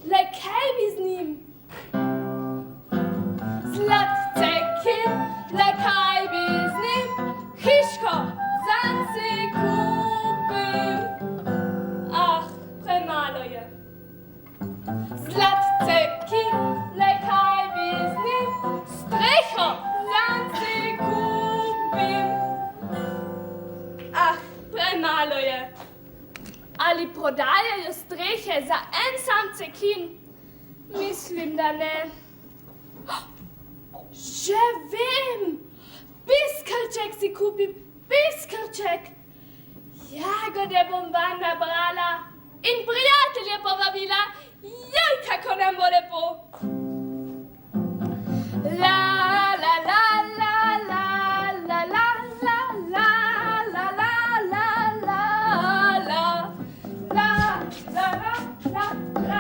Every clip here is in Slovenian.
le kaj bi z njim? Zlatce kin, le kaj bi z njim? Hiško zanj si kupim. Ah, premalo je. Zlatce kin, le kaj bi z njim? Streho zanj si kupim. Ah, premalo je. Ali prodajajo strehe za en sam cekin? Mislim, da ne. Že vem! Piskrček si kupim, piskrček! Jagode bom van nabrala in prijatelje povabila. Jaj, kako nam bo lepo! La, la, la, la, la, la, la, la, la, la, la, la, la, la. La, la, la, la,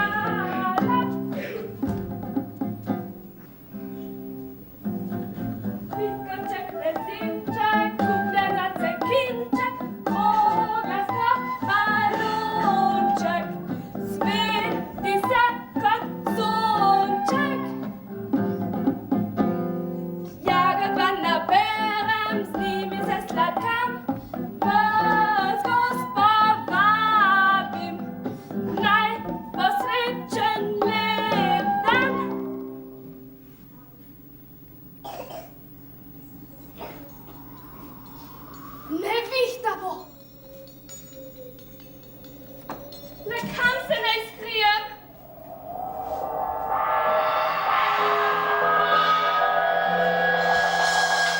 la. Piskrček, rezinček, kupljen za cekinček, Glasba, balonček, sveti se kot sonček. Jagod van naberem, z njimi se sladkam, vas gospa vabim, naj bo srečen lep dan. Nevihta bo. Le kam se naj skrijem?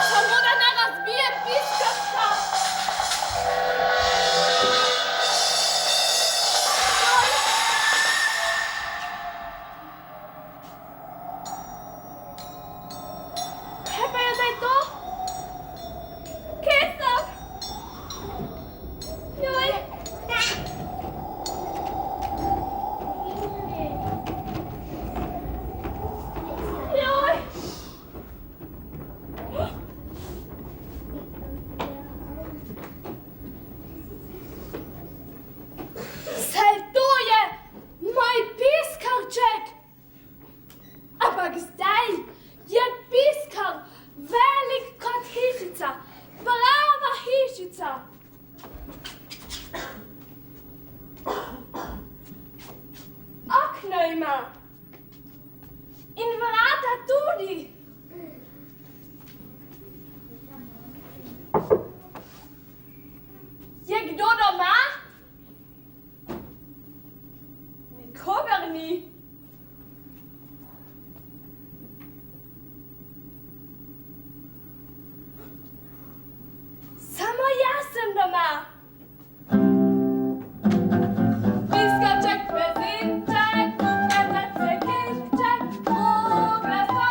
Samo da ne razbijem piskrčka. Kaj pa je zdaj to? Kje sem? Joj. Joj. Saj to je moj piskarček. Ampak zdaj je piskar velik kot hišica, prava hišica. Okno ima in vrata tudi. Je kdo doma? Nikogar ni. Samo jaz sem doma. Piskrček, rezinček, kupljen za cekinček, Glasba,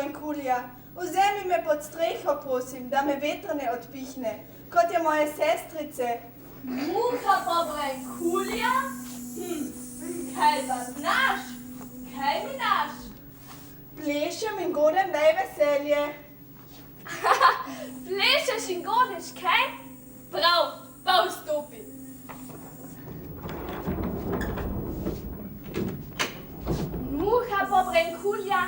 Pokraculja, vzemi me pod streho, prosim, da me veter ne odpihne, kot je moje sestrice. Mojca Pokraculja? Kaj pa znaš? Kaj mi daš? Plešem in godem daj veselje. Plešeš in godiš, kaj? Prav, pa vstopi. Mojca Pokraculja,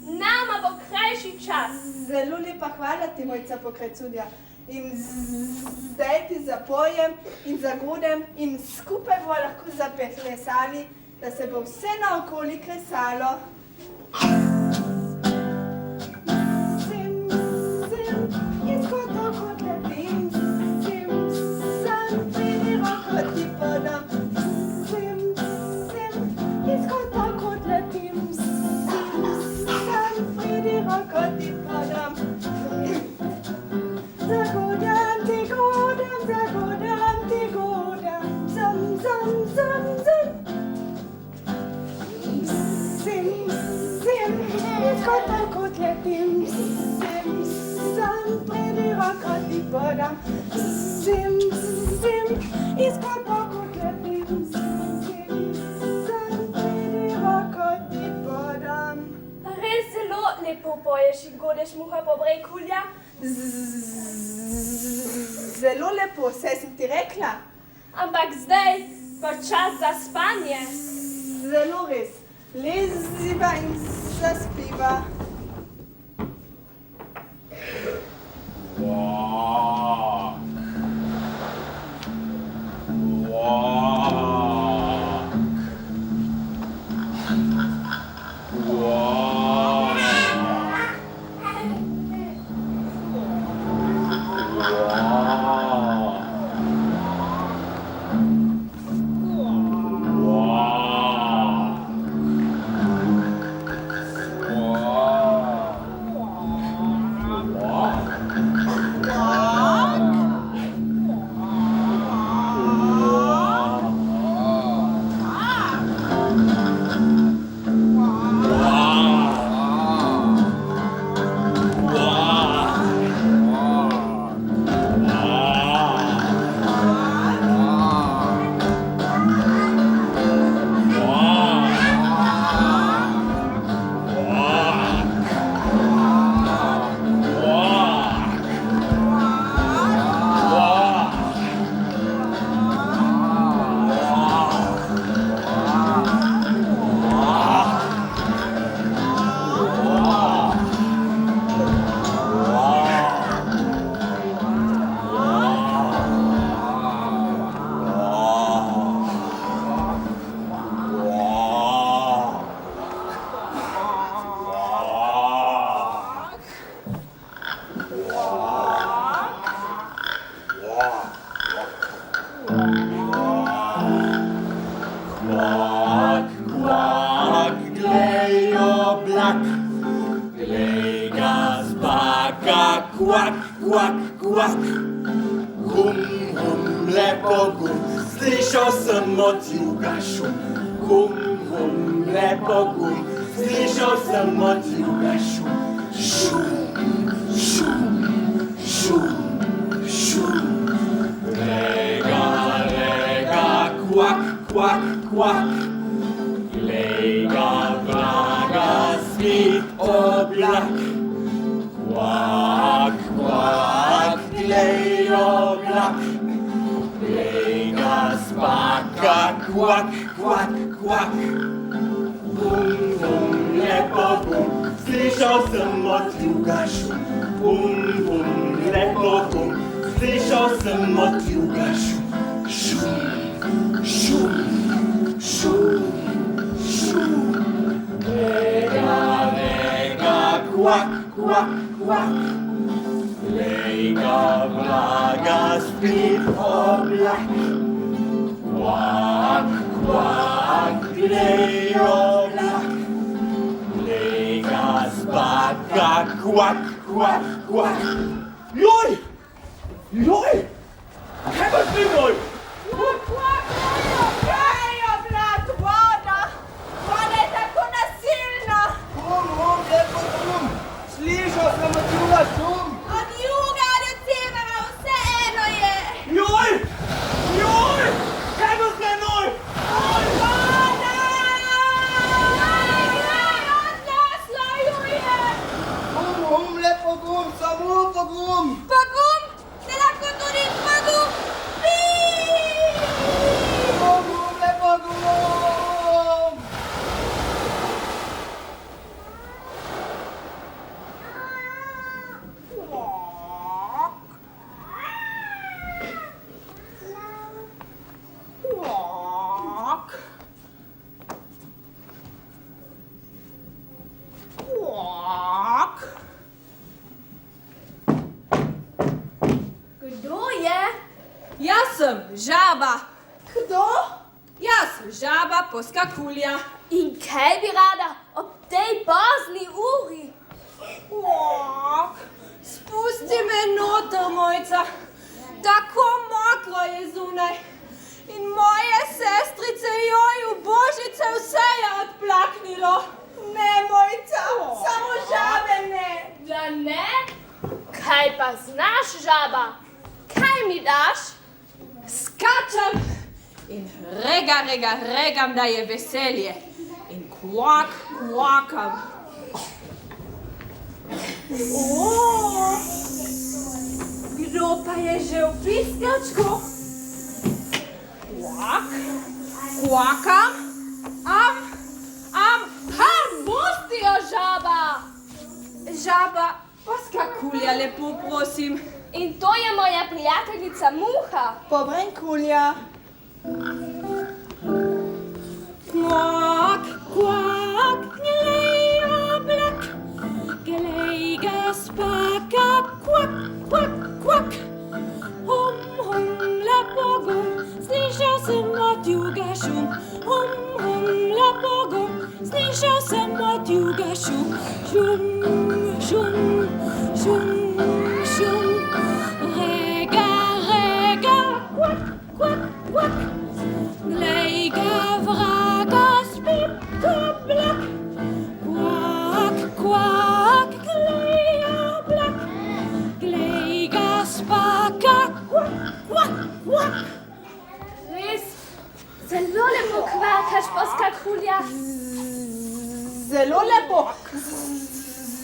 nama bo krajši čas. Zelo lepa hvala ti, Mojca Pokraculja. In zdaj ti zapojem in zagodem in skupaj bomo lahko zaplesali, da se bo vse naokoli kresalo. Zim, zim, iz kota kot letim, zim, sam, pridi roko ti podam. Zim, zim, iz kota kot letim, zim, sam, pridi roko ti podam. Zagodam ti godam, zam, zam, zam, zam. Zim, zim, iz kota kot letim, zim, sam, pridi roko ti podam. Zim, zim, iz kota kot letim, zim, sam, pridi roko ti podam. Res zelo lepo poješ in godiš, Mojca Pokraculja. Zelo lepo, saj sem ti rekla. Ampak zdaj pa čas za spanje. Zelo res. Leziva in zaspiva. sem žaba. Kdo? Jaz sem žaba Pokraculja. In kaj bi rada ob tej bozni uri? Spusti me noter, Mojca. Tako mokro je zunaj. In moje sestrice, joj, v božice vse je odplaknilo. Ne, Mojca, samo žabe ne. Da ne? Kaj pa znaš, žaba? Kaj mi daš? Skačem in regam, da je veselje. In kvakam. Kdo pa je že v piskačku? Kvakam. Pustijo, žaba! Žaba Pokraculja, lepo prosim. In to je moja prijateljica Muha. Pokraculja. Kvak, glej oblak, glej ga spaka, kvak. Hum, lepo gum, slišal sem od juga šum. Hum, lepo gum, slišal sem od juga šum. Šum. Rega, kvak. Glej ga vraga, spit oblak. Kvak, glej oblak. Glej ga spaka, kvak. Res, zelo lepo kvakaš, Pokraculja. Zelo lepo.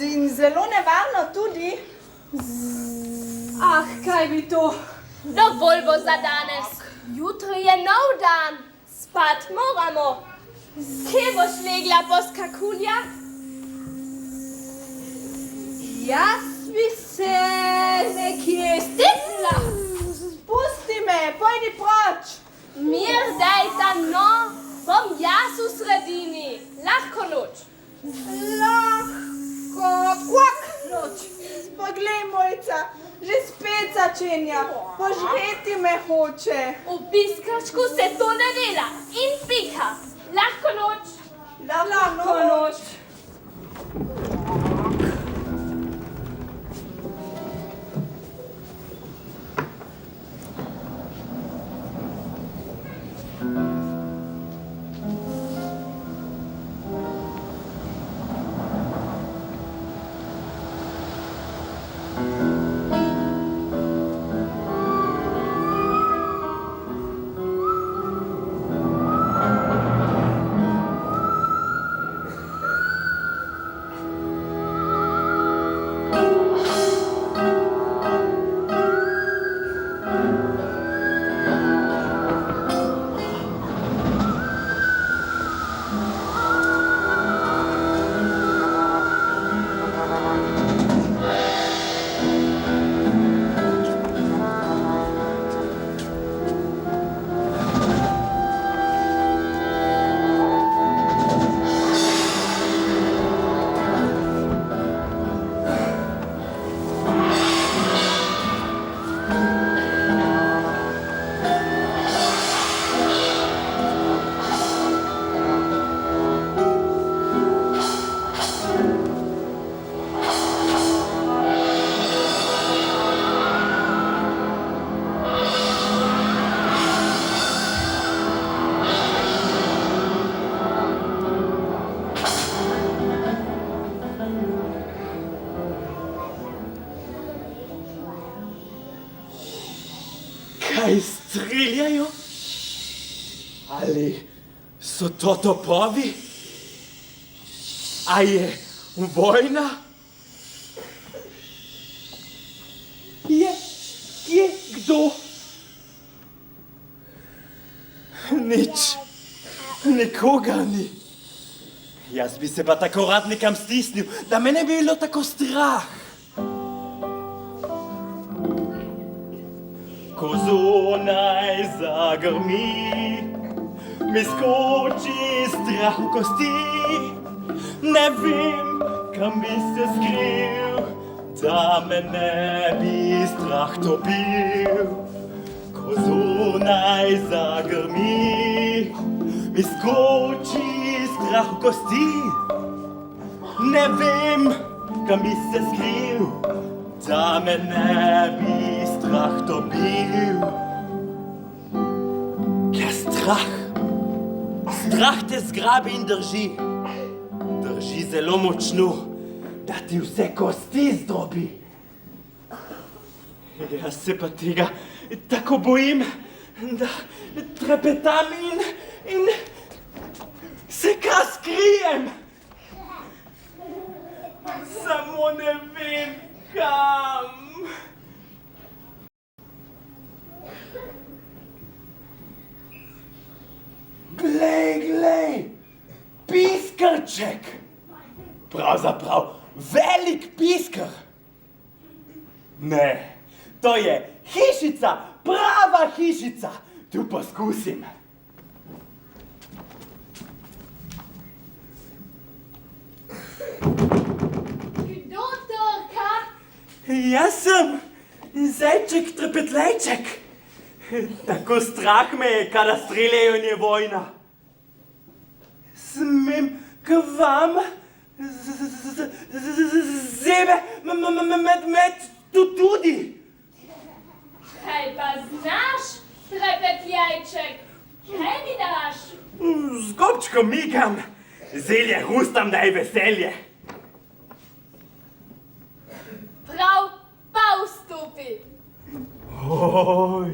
In zelo nevarno tudi. Kaj bi to? Dovolj bo za danes. Jutri je nov dan. Spat moramo. Kje boš legla, Pokraculja? Jaz bi se nekje stisnila. Pusti me, pojdi proč. Mir daj ta no, bom jaz v sredini. Lahko noč. Kvak noč. Poglej, Mojca, že spet začenja. Požreti me hoče. V piskačku se to ne dela in pika. Lahko noč. Lahko noč. Kaj streljajo? Ali so to topovi? A je vojna? Je kdo? Nič. Nikoga ni. Jaz bi se pa tako rad nekam stisnil, da me ne bi bilo tako strah. Ko zunaj zagrmi, mi skoči strah v kosti. Ne vem, kam bi se skril, da me ne bi strah topil. Ko zunaj zagrmi, mi skoči strah v kosti. Ne vem, kam bi se skril, da me ne bi strah dobil. Ker strah te zgrabi in drži. Drži zelo močno, da ti vse kosti zdrobi. Jaz se pa tega tako bojim, da trepetam in se kar skrijem. Samo ne vem kam. Glej, piskrček. Pravzaprav velik piskr. Ne. To je hišica, prava hišica. Tu poskusim. Kdo trka? Jaz sem zajček trepetlejček. Tako strah me je, kada streljajo in je vojna. Smem k vam zebe med tu tudi. Kaj pa znaš, trepetljajček? Kaj mi daš? Z gobčkom migam, zelje hustam, da je veselje. Prav, pa vstopi. Oj,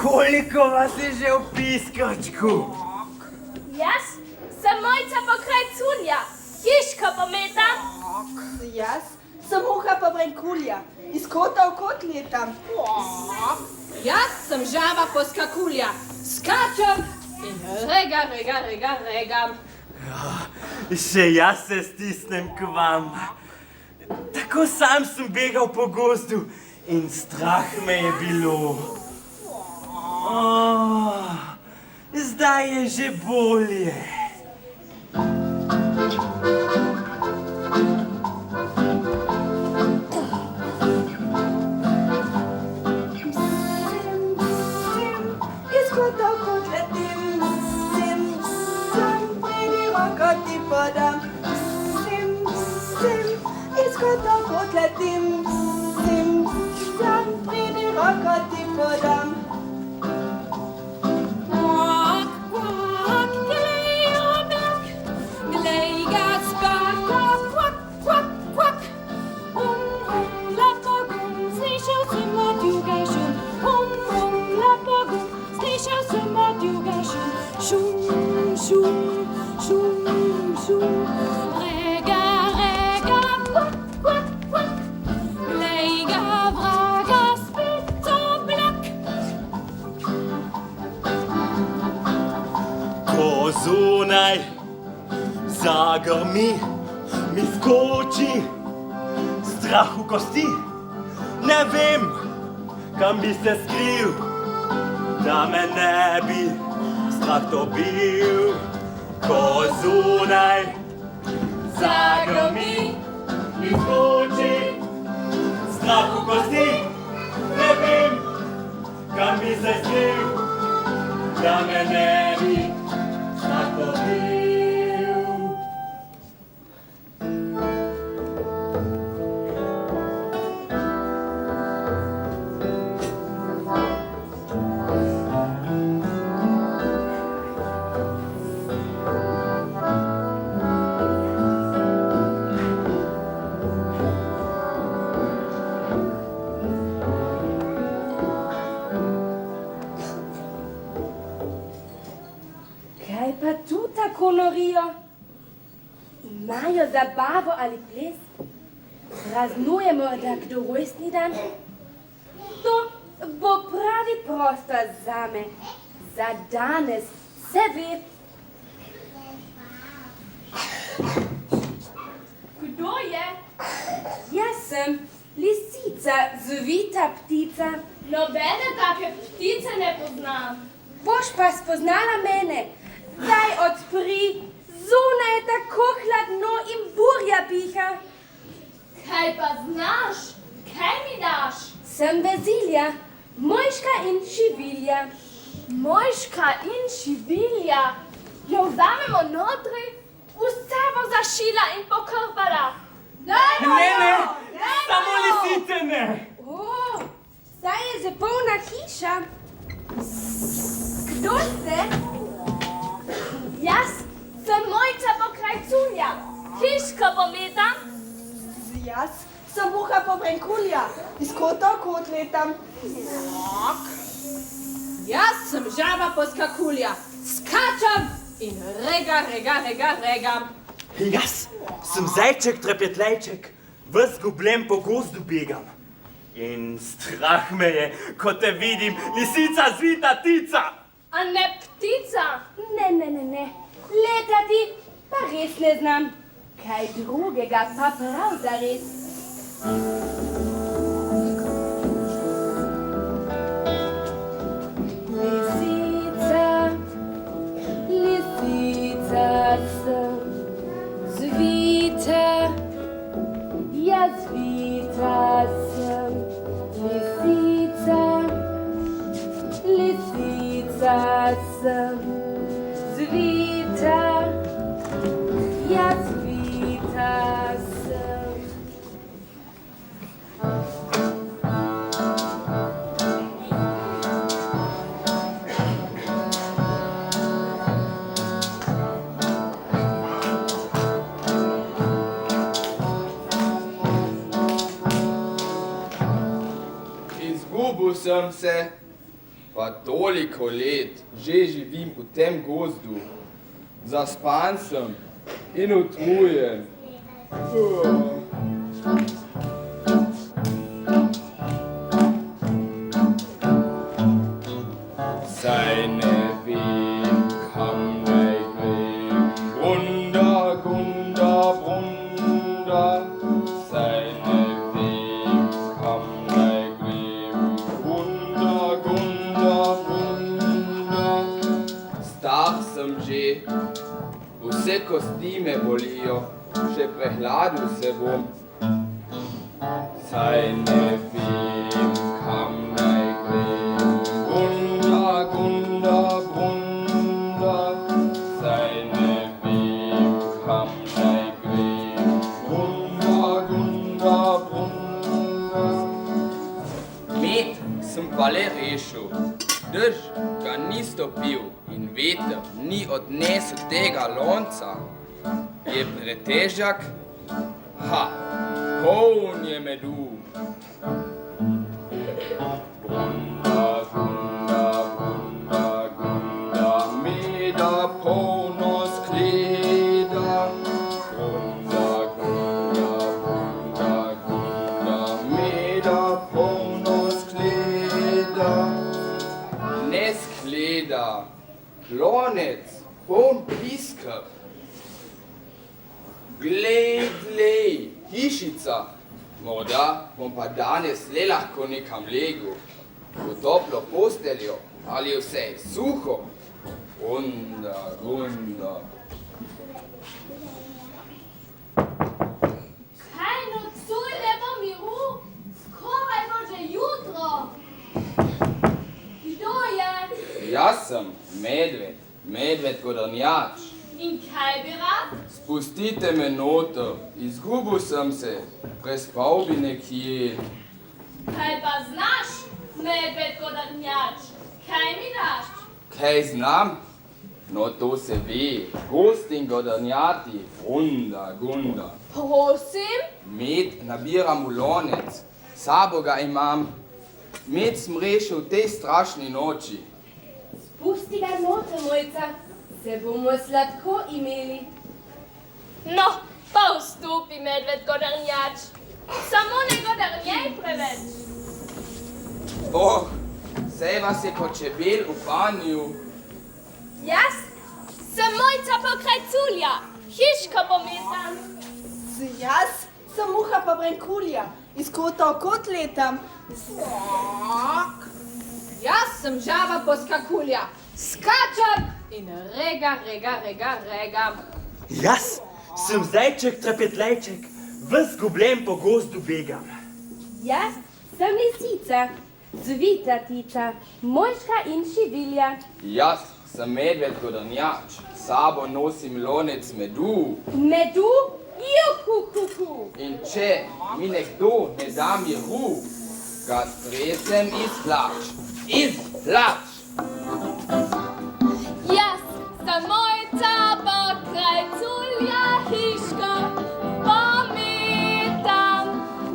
koliko vas je že v piskrčku? Jaz sem Mojca Pokraculja, hiška pometam. Jaz sem Mojca Pokraculja, iz kota v kot letam. Jaz sem Žaba Pokraculja, skačem in regam. Še jaz se stisnem k vam. Tako sam sem begal po gozdu in strah me je bilo. Zdaj je že bolje. Iz kota v kot letim, pridi roko ti podam. Iz kota v kot letim, pridi roko ti podam. Zunaj zagrmi, mi skoči strah v kosti. Ne vem, kam bi se skril, da me ne bi strah dobil. Ko zunaj zagrmi, mi skoči strah v kosti. Ne vem, kam bi se skril, da me ne bi strah dobil. Imajo zabavo ali ples? Praznujemo da kdo rojstni dan? To bo pravi prostor zame. Za danes se ve. Kdo je? Jaz sem lisica, zvita ptica. Nobene take ptice ne poznam. Boš pa spoznala mene. Daj odpri. Zunaj je tako hladno in burja piha. Kaj pa znaš? Kaj mi daš? Sem Vezilja, Mojca in šivilja. Mojca in šivilja. Jo vzamemo notri, vse bo zašila in pokrpala. Ne, samo lisice ne. O, saj je že polna hiša. Kdo ste? Jaz sem Mojca Pokraculja. Hiško pometam. Jaz sem Mojca Pokraculja. Iz kota v kot letam. Jaz sem žaba Pokraculja. Skačam in regam. Jaz sem zajček trepetlejček, ves gubljen po gozdu begam. In strah me je, ko te vidim, lisica zvita tica. A ne ptica. Ne. Letati pa res ne znam. Kaj drugega pa prav zares. Lisica sem, zvita, ja zvita sem. Lisica sem, zvita, ja zvita sem. Izgubil sem se, pa toliko let že živim v tem gozdu. Zaspan sem in utrujen. Saj ne vem, kam naj grem. Gunda, brunda. Saj ne vem, kam naj grem. Gunda, brunda. Star sem že, vse kosti me bolijo, še prehladil se bom. Saj ne vem, kam naj grem. Gunda, brunda. Saj ne vem, kam naj grem. Gunda, brunda. Med sem pa le rešil, dež ga ni stopil in veter ni odnesel tega lonca. Je pretežak? Ha, poln je medu. Brunda, meda polno skleda. Brunda, meda polno skleda. Ne skleda, lonec poln piska. Glej, hišica. Morda bom pa danes le lahko nekam legel. V toplo posteljo ali vse suho. Gunda. Kaj nocoj ne bo miru, skoraj bo že jutro. Kdo je? Jaz sem medved godrnjač. In kaj bi rad? Spustite me noter, izgubil sem se, prespal bi nekje. Kaj pa znaš, medved godrnjač? Kaj mi daš? Kaj znam? No to se ve, gost in godrnjati, gunda. Prosim? Med nabiram v lonec, sabo ga imam. Med sem rešil v tej strašni noči. Pusti ga noter, Mojca, se bomo sladko imeli. No, pa vstopi, medved godrnjač. Samo ne godrnjaj preveč. Oh, saj vas je kot čebel v panju. Jaz sem Mojca Pokraculja, hiško pometam. Jaz sem Mojca Pokraculja. Iz kota v kot letam. Jaz sem žaba Pokraculja. Skačam in regam. Jaz sem zajček trepetlejček, ves gubljen po gozdu begam. Jaz sem lisica, Zvitatica, Mojca in Šivilja. Jaz sem medved godrnjač, sabo nosim lonec medu. Medu? Juhuhuhu. In če mi nekdo ne da miru, ga stresem iz plač. Iz plač! Jaz sem Mojca Pokraculja, hiško pometam.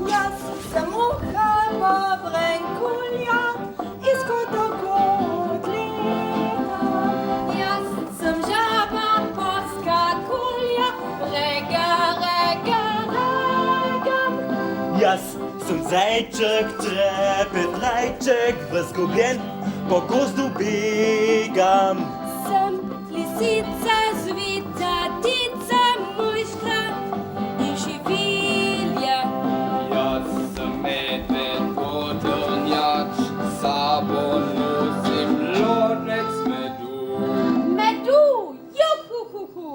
Jaz sem Mojca Pokraculja, iz kota kot letam. Jaz sem žaba Pokraculja, rega, rega, regam. Jaz sem zajček, trepet lajček, vzgubljen po gozdu begam. Sem lisica, zvitatica, Mojca in Šivilja. Jaz sem medved godrnjač, sabo nosim lonec medu. Medu, juhuhuhu.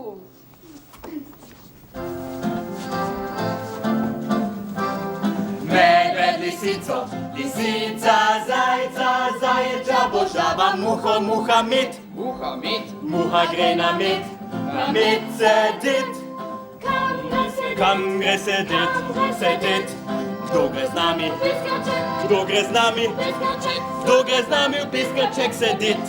Medved, lisico, lisica, zajca, zajec, žabo, žaba, muho, muha, mit. Muha, mit. Muha gre na mit sedit. Kam gre sedit? Kdo gre z nami? Kdo gre z nami? Kdo gre z nami v piskaček sedit?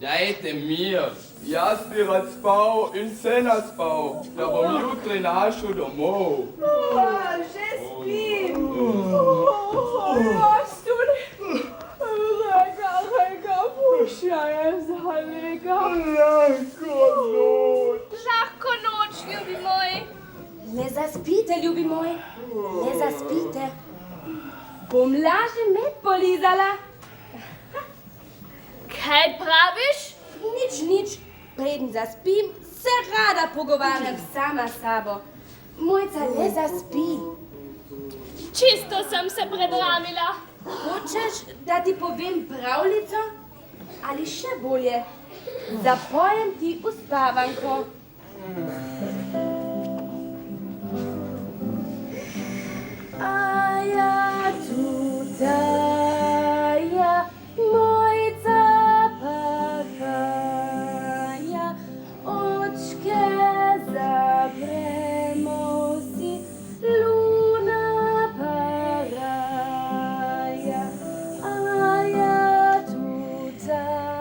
Dajte mir, jaz bi rad spal in se naspal, da bom jutri našel domov. Že spim. Jaz tudi. Rega, rega, puša je zalega. Lahko noč, ljubi moj. Ne zaspite, ljubi moj, ne zaspite. Bom laže med polizala. Kaj praviš? Nič, preden zaspim, se rada pogovarjam sama s sabo. Mojca, ne zaspi. Čisto sem se predramila. Hočeš, da ti povem pravljico? Ali še bolje, zapojem ti uspavanko. Aja, tutaja, Mojca Pokraculja, očke zapremo si, luna paraja. Aja, tutaja,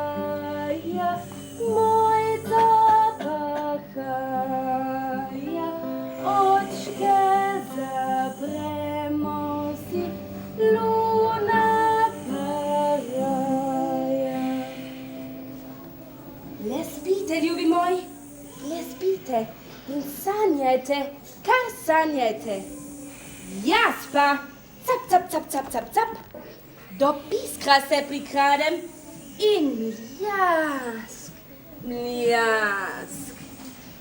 Mojca Pokraculja, očke zapremo si, luna paraja. Le spite, ljubi moj, le spite in sanjajte, kar sanjajte. Jaz pa, cap, cap, cap, cap, cap, cap, do piskra se prikradem in mljask, mljask,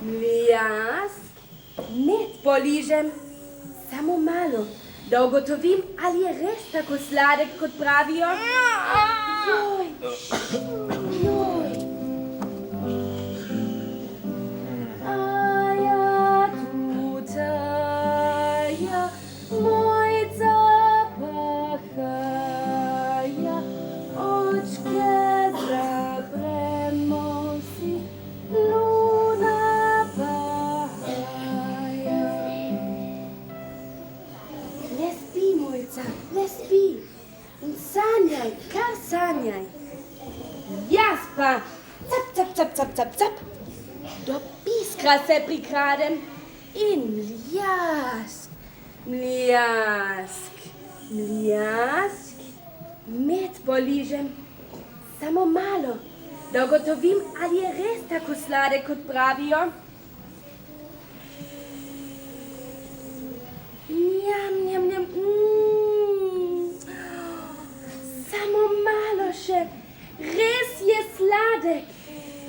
mljask, med poližem, samo malo, da ugotovim, ali je res tako sladek, kot pravijo. Joj, joj. Aja, tutaja, Mojca Pokraculja, očke zapremo si, luna paraja. Ne spi, Mojca, ne spi. In sanjaj, kar sanjaj. Jaz pa, cap, cap, cap, cap, cap, cap, do piskra se prikradem in mljask, mljask, mljask, med poližem, samo malo, da ugotovim, ali je res tako sladek, kot pravijo. Njam, njam, njam, samo malo še, res je sladek.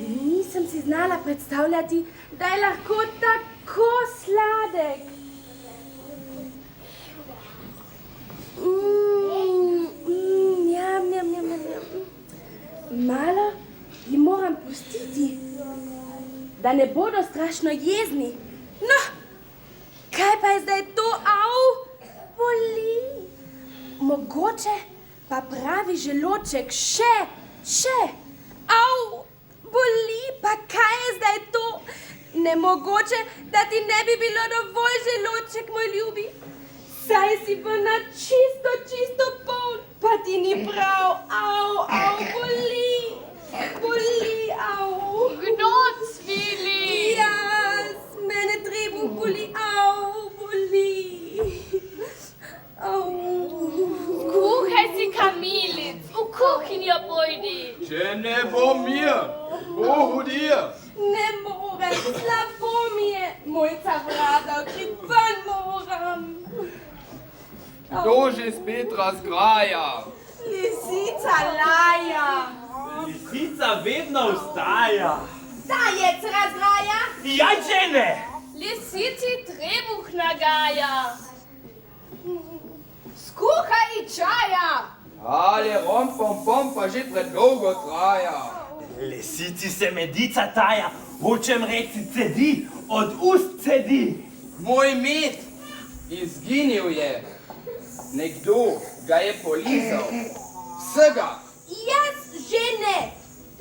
Nisem si znala predstavljati, da je lahko tako sladek. Njam, njam, njam, njam. Malo jim moram pustiti, da ne bodo strašno jezni. No, kaj pa je zdaj to? Au, boli. Mogoče pa pravi želoček še. Au, boli, pa kaj je zdaj to? Nemogoče, da ti ne bi bilo dovolj želoček, moj ljubi. Saj si pa na čisto poln, pa ti ni prav. Au, boli, au. Kdo cvili? Jaz, mene trebuh boli, au, boli. Au. Kuhaj si kamilic, v kuhinjo pojdi. Če ne bo mir, bo hudir. Ne morem, slabo mi je. Mojca vrata, odkripan moram. Kdo že spet razgraja? Lisica laja. Lisica vedno vstaja. Zajec razgraja. Jajčene! Lisici trebuh nagaja. Skuhaj i čaja. Ale rom pa že predolgo traja. Lisici se medica taja, hočem reči cedi, od ust cedi. Moj med izginil je. Nekdo ga je polizal. Vsega. Jaz že ne.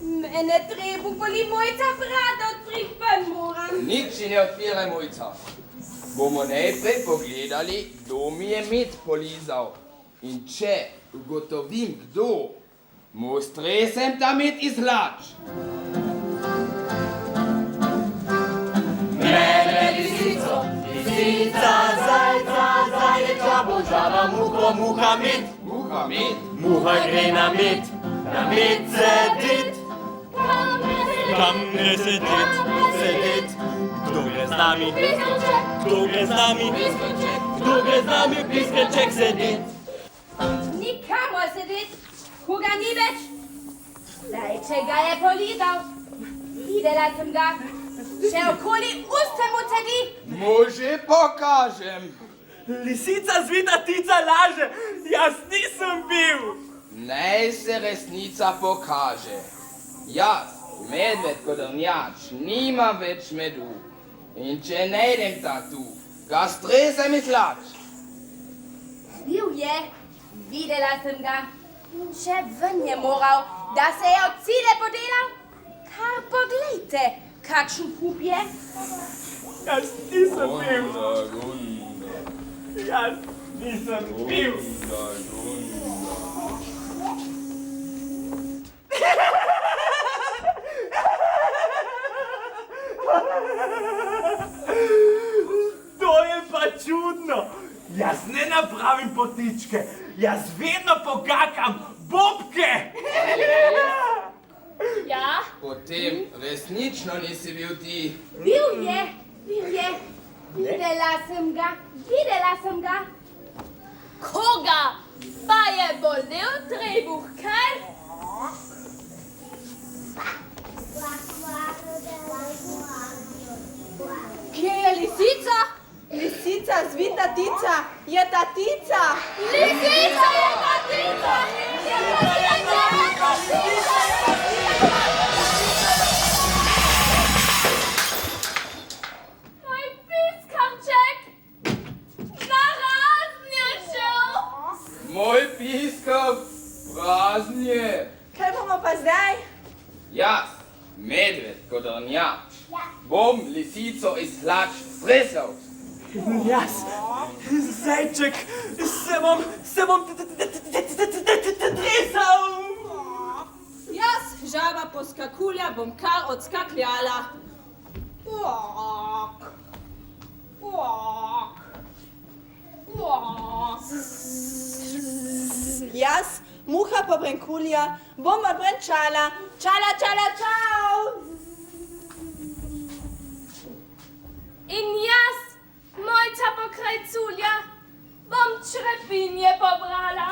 Mene trebuh boli, Mojca vrata, odkripan moram. Nič ne odpiraj, Mojca. Bomo najprej pogledali, kdo mi je med polizal. In če ugotovim, kdo, mu stresem ta med iz hlač. Mene lisico, lisica, zajca, zaječa, božava, muha, med. Muha med. Muha gre na med sedit. Kam ne sedit, kdo gre z nami, piskrček sedit. Nikamor sedit, koga ni več. Zajče ga je polizal. Videla sem ga. Še okoli usta mu cedi. Mu že pokažem. Lisica zvita tica laže, jaz nisem bil. Naj se resnica pokaže. Jaz, medved kodrnjač, nimam več medu. In če najdem tatu, ga stresem iz hlač. Bil je, videla sem ga. Še ven je moral, da se je od sile podelal. Kar poglejte, kakšen kup je. Jaz nisem bil. Jaz nisem bil. To je pa čudno. Jaz ne napravim potičke, jaz vedno pokakam bobke. Ja? Potem resnično nisi bil ti. Bil je. Videla sem ga. Koga? Pa je bolel trebuh, kaj? Kje je lisica? Lisica, zvita tica, je ta tica. Lisica je ta tica! Moj piskarček! Narazen je šel! Moj piskar prazen je. Kaj bomo pa zdaj? Jaz, medved kodrnjač, bom lisico iz hlač stresal. Jaz, zajček, se bom tresal. Jaz, žaba Pokraculja, bom kar odskakljala. Jaz, Mojca Pokraculja, bom odbrenčala. Čala, čau! In jaz, Mojca Pokraculja, bom črepinje pobrala.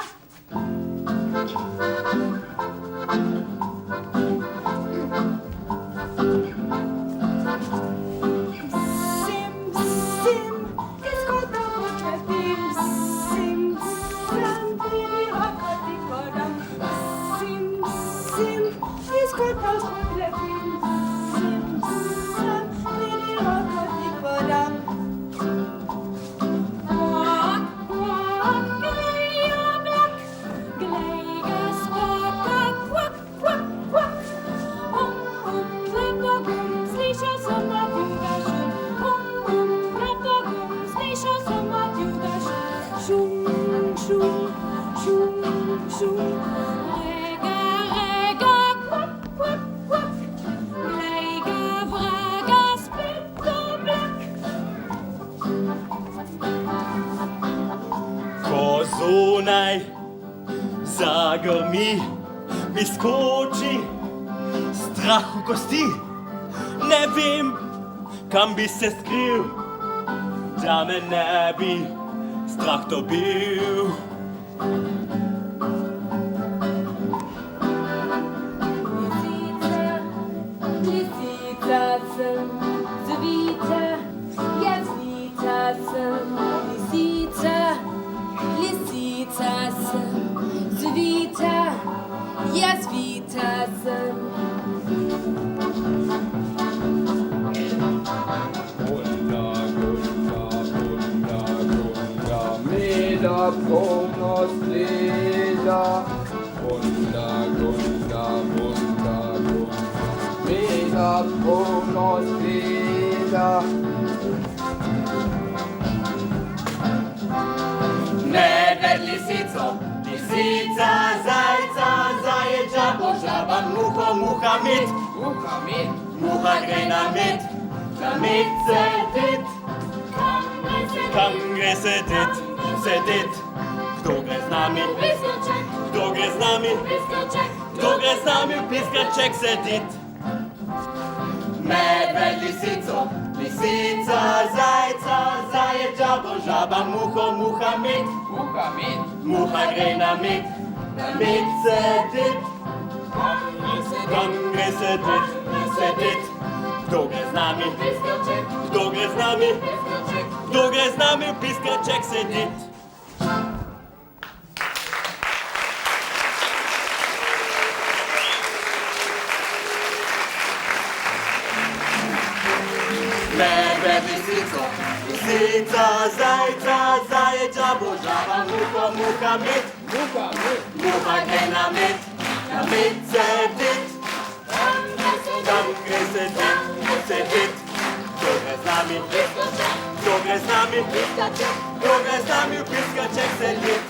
Zunaj zagrmi, mi skoči strah v kosti. Ne vem, kam bi se skril, da me ne bi strah dobil. Lisica sem, zvita, jaz zvita sem, lisica. Lisica sem, zvita, jaz zvita sem. Gunda, gunda, gunda, gunda, meda polnost leda. Gunda, gunda, gunda, gunda, meda polnost leda. Medved lisico, lisica, zajca, zajeđa, žaba, muho, muha, mit. Muha mit, Muha gre na mit, na mit sedit. Kam gre sedit, sedit. Kdo gre z nami? Kdo gre z nami? Kdo gre z nami? Piskaček sedit. Medved lisico, lisica, zajca, zajeđa, žaba, muho, muha, mit. muha mit, Muha gre na mit sedit. Kam gre sedit, sedit. Kdo gre z nami? Kdo gre z nami? Kdo gre z nami? Piskaček sedit. Medved lisico, lisica, zajca, zajeđa, žaba, muho, muha, mit. muha mit, Muha gre na mit sedit. Kam gre sedit, sedit. Kdo gre z nami? Kdo gre z nami? Kdo gre z nami? Piskaček sedit.